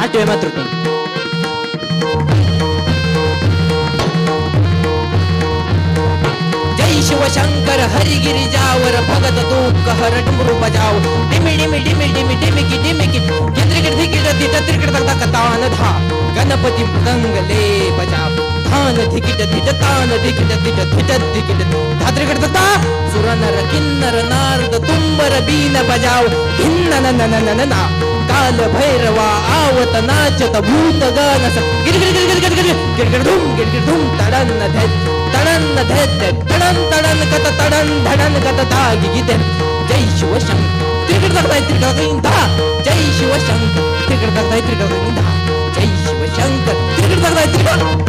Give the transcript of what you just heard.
नाट्य मातृत्व. जय शिवशंकर हरिगिरिजावर भगत तू कहर डमरू बजाव. डिमी डिमी डिमी डिमी डिमिकी डिमिकी गिद्रिगिड धिगिड धिट त्रिगिड तक तान धा. गणपती मृदंगले बजाव. धान धिगिड धिट तान धिगिड धिट धिट धिगिड धात्रिगिड धा. सुरनर किन्नर नारद तुंबर बीन बजाव. भिन्न न न न न ना काल भैरवा आवत नाचत भूत गणस. गिरगिड गिरगिड गिरगिड गिरगिड धूम गिरगिड धूम तडन धैत तडन धैत तडन तडन कत तडन धडन कत दागी गीते. जय शिवशंकर त्रिगड दगदाय त्रिगड धा. जय शिवशंकर त्रिगड दगदाय त्रिगड धा. जय शिवशंकर त्रिगड दगदाय त्रिगड